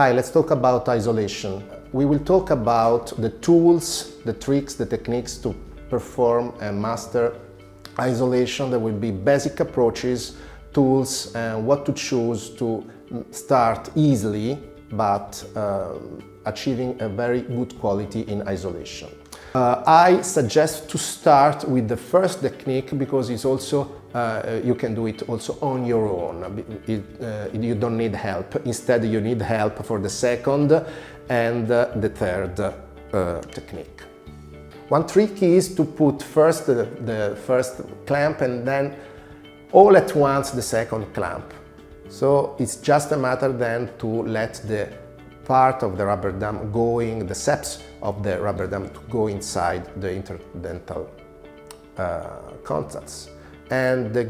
Hi, let's talk about isolation. We will talk about the tools, the tricks, the techniques to perform and master isolation. There will be basic approaches, tools, and what to choose to start easily, but achieving a very good quality in isolation. I suggest to start with the first technique because it's also you can do it also on your own. You don't need help. Instead, you need help for the second and the third technique. One trick is to put first the first clamp and then all at once the second clamp. So it's just a matter then to let the part of the rubber dam going, the steps of the rubber dam to go inside the interdental contacts. And the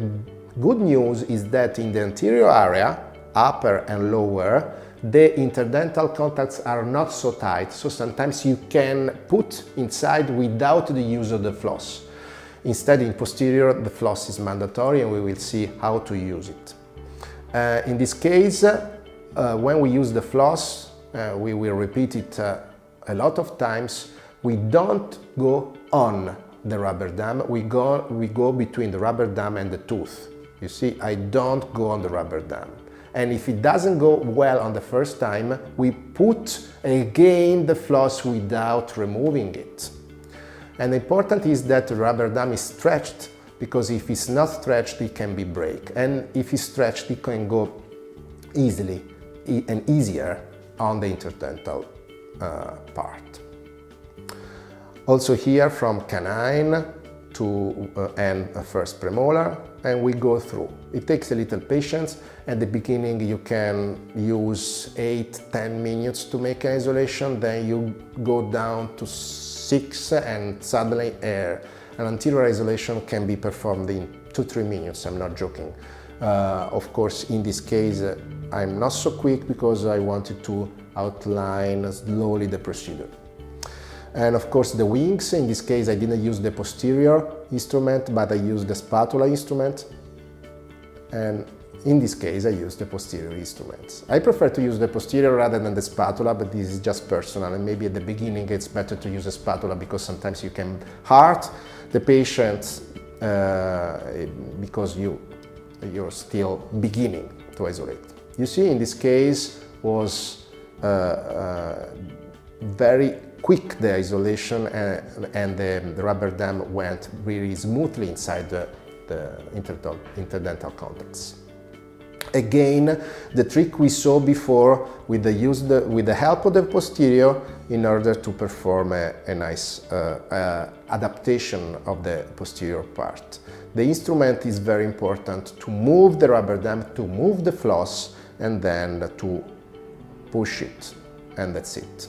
good news is that in the anterior area, upper and lower, the interdental contacts are not so tight, so sometimes you can put inside without the use of the floss. Instead, in posterior, the floss is mandatory and we will see how to use it. In this case, when we use the floss, we will repeat it a lot of times. We don't go on the rubber dam, we go between the rubber dam and the tooth. You see, I don't go on the rubber dam. And if it doesn't go well on the first time, we put again the floss without removing it. And the important is that the rubber dam is stretched, because if it's not stretched, it can be break. And if it's stretched, it can go easily and easier on the interdental part. Also here from canine to and first premolar, and we go through. It takes a little patience. At the beginning you can use 8-10 minutes to make isolation, then you go down to 6 and suddenly an anterior isolation can be performed in 2-3 minutes, I'm not joking. Of course, in this case I'm not so quick because I wanted to outline slowly the procedure. And of course the wings, in this case I didn't use the posterior instrument, but I used the spatula instrument. And in this case I used the posterior instruments. I prefer to use the posterior rather than the spatula, but this is just personal, and maybe at the beginning it's better to use a spatula because sometimes you can hurt the patient because you're still beginning to isolate. You see, in this case was very quick, the isolation, and the rubber dam went really smoothly inside the interdental contacts. Again, the trick we saw before with the help of the posterior in order to perform a nice adaptation of the posterior part. The instrument is very important to move the rubber dam, to move the floss, and then to push it, and that's it.